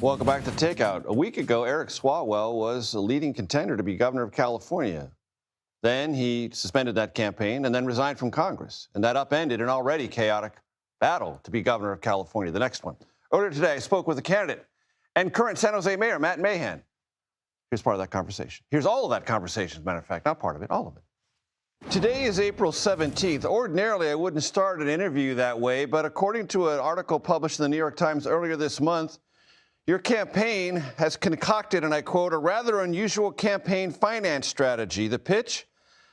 Welcome back to Takeout. A week ago, Eric Swalwell was a leading contender to be governor of California. Then he suspended that campaign and then resigned from Congress. And that upended an already chaotic battle to be governor of California, the next one. Earlier today, I spoke with the candidate and current San Jose Mayor Matt Mahan. Here's part of that conversation. Here's all of that conversation, as a matter of fact, not part of it, all of it. Today is April 17th. Ordinarily, I wouldn't start an interview that way, but according to an article published in the New York Times earlier this month, your campaign has concocted, and I quote, a rather unusual campaign finance strategy. The pitch?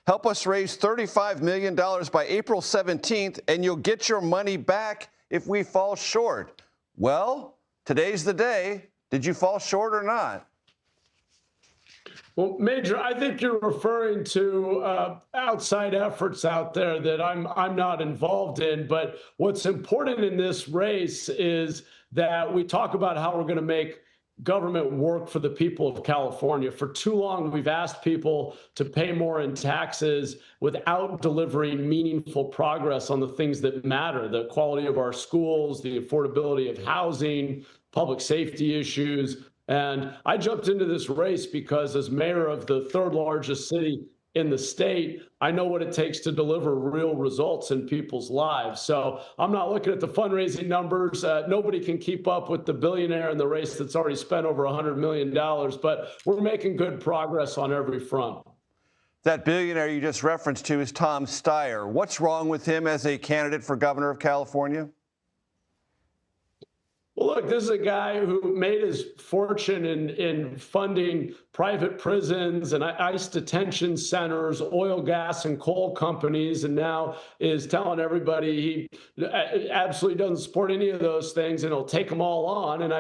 Help us raise $35 million by April 17th, and you'll get your money back if we fall short. Well, today's the day. Did you fall short or not? Well, Major, I think you're referring to outside efforts out there that I'm not involved in. But what's important in this race is that we talk about how we're going to make government work for the people of California. For too long, we've asked people to pay more in taxes without delivering meaningful progress on the things that matter: the quality of our schools, the affordability of housing, public safety issues. And I jumped into this race because, as mayor of the third largest city in the state, I know what it takes to deliver real results in people's lives. So I'm not looking at the fundraising numbers. Nobody can keep up with the billionaire in the race that's already spent over $100 million, but we're making good progress on every front. That billionaire you just referenced to is Tom Steyer. What's wrong with him as a candidate for governor of California? Well, look, this is a guy who made his fortune in funding private prisons and ICE detention centers, oil, gas, and coal companies, and now is telling everybody he absolutely doesn't support any of those things and he'll take them all on. And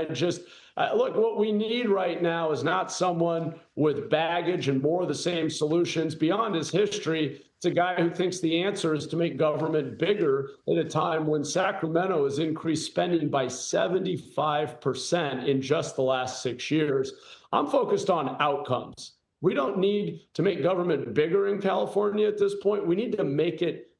look, what we need right now is not someone with baggage and more of the same solutions. Beyond his history, it's a guy who thinks the answer is to make government bigger at a time when Sacramento has increased spending by 75% in just the last 6 years. I'm focused on outcomes. We don't need to make government bigger in California at this point. We need to make it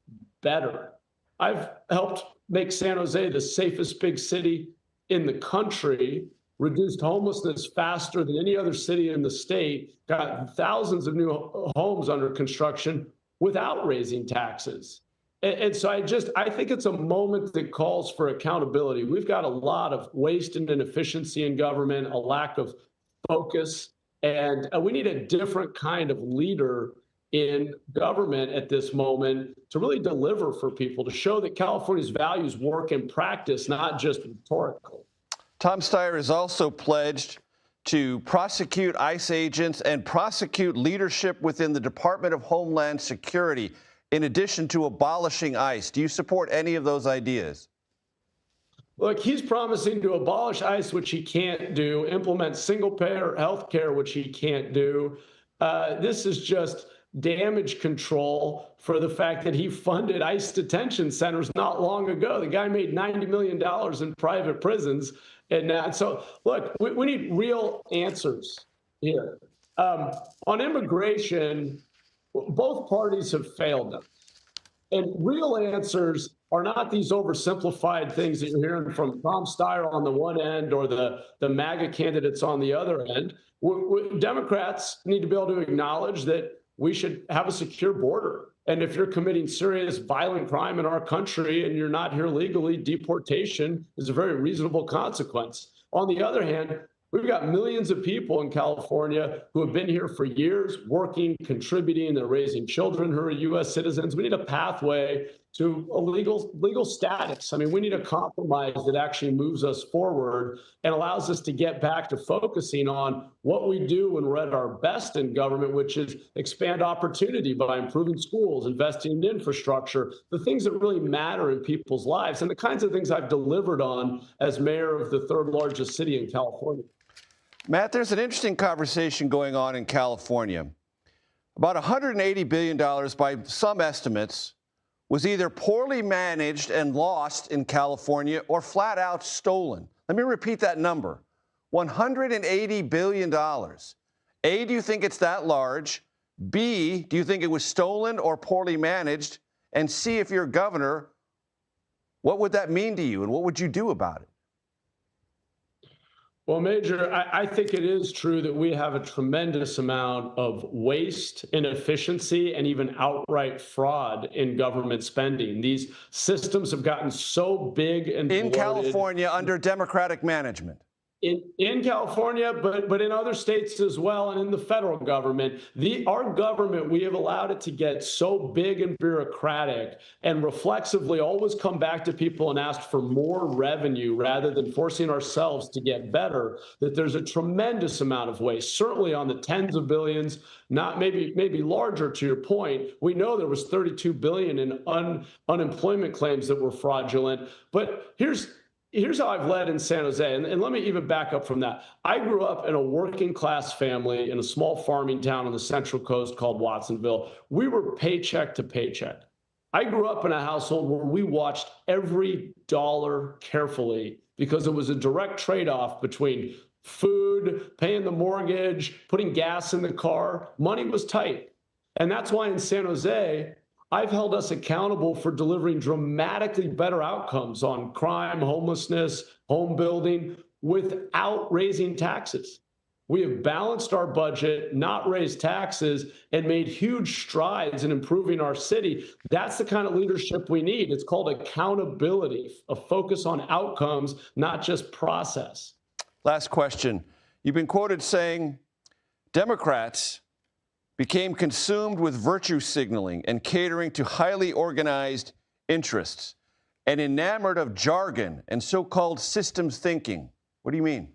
better. I've helped make San Jose the safest big city in the country, reduced homelessness faster than any other city in the state, got thousands of new homes under construction without raising taxes. And so I think it's a moment that calls for accountability. We've got a lot of waste and inefficiency in government, a lack of focus, and we need a different kind of leader in government at this moment to really deliver for people, to show that California's values work in practice, not just rhetorically. Tom Steyer has also pledged to prosecute ICE agents and prosecute leadership within the Department of Homeland Security, in addition to abolishing ICE. Do you support any of those ideas? Look, he's promising to abolish ICE, which he can't do, implement single-payer health care, which he can't do. This is just damage control for the fact that he funded ICE detention centers not long ago. The guy made $90 million in private prisons. And so, look, we need real answers here. On immigration, both parties have failed them. And real answers are not these oversimplified things that you're hearing from Tom Steyer on the one end or the MAGA candidates on the other end. Democrats need to be able to acknowledge that we should have a secure border. And if you're committing serious violent crime in our country and you're not here legally, deportation is a very reasonable consequence. On the other hand, we've got millions of people in California who have been here for years, working, contributing, they're raising children who are U.S. citizens. We need a pathway to a legal status. I mean, we need a compromise that actually moves us forward and allows us to get back to focusing on what we do when we're at our best in government, which is expand opportunity by improving schools, investing in infrastructure, the things that really matter in people's lives, and the kinds of things I've delivered on as mayor of the third largest city in California. Matt, there's an interesting conversation going on in California. About $180 billion, by some estimates, was either poorly managed and lost in California or flat out stolen. Let me repeat that number. $180 billion. A, do you think it's that large? B, do you think it was stolen or poorly managed? And C, if you're governor, what would that mean to you and what would you do about it? Well, Major, I think it is true that we have a tremendous amount of waste, inefficiency, and even outright fraud in government spending. These systems have gotten so big and In bloated. California, under Democratic management. In California, but in other states as well, and in the federal government, our government, we have allowed it to get so big and bureaucratic, and reflexively always come back to people and ask for more revenue rather than forcing ourselves to get better, that there's a tremendous amount of waste, certainly on the tens of billions, not maybe larger. To your point, we know there was 32 billion in unemployment claims that were fraudulent. But here's how I've led in San Jose. And let me even back up from that. I grew up in a working class family in a small farming town on the Central Coast called Watsonville. We were paycheck to paycheck. I grew up in a household where we watched every dollar carefully because it was a direct trade-off between food, paying the mortgage, putting gas in the car. Money was tight. And that's why in San Jose, I've held us accountable for delivering dramatically better outcomes on crime, homelessness, home building without raising taxes. We have balanced our budget, not raised taxes, and made huge strides in improving our city. That's the kind of leadership we need. It's called accountability, a focus on outcomes, not just process. Last question. You've been quoted saying Democrats became consumed with virtue signaling and catering to highly organized interests and enamored of jargon and so-called systems thinking. What do you mean?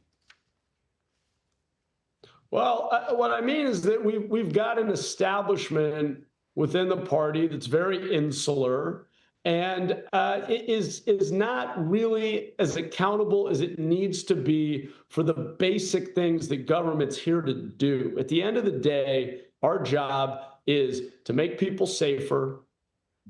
Well, what I mean is that we've got an establishment within the party that's very insular and it is not really as accountable as it needs to be for the basic things that government's here to do. At the end of the day, our job is to make people safer,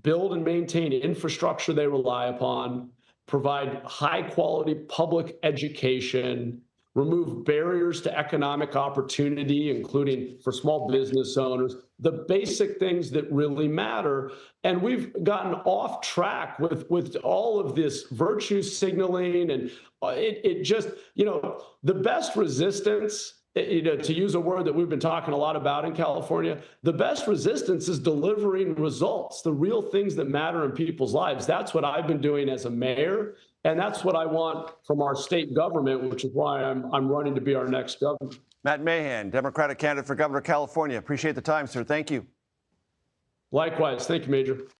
build and maintain infrastructure they rely upon, provide high quality public education, remove barriers to economic opportunity, including for small business owners, the basic things that really matter. And we've gotten off track with all of this virtue signaling. And it just, the best resistance, to use a word that we've been talking a lot about in California, the best resistance is delivering results, the real things that matter in people's lives. That's what I've been doing as a mayor. And that's what I want from our state government, which is why I'm running to be our next governor. Matt Mahan, Democratic candidate for governor of California. Appreciate the time, sir. Thank you. Likewise. Thank you, Major.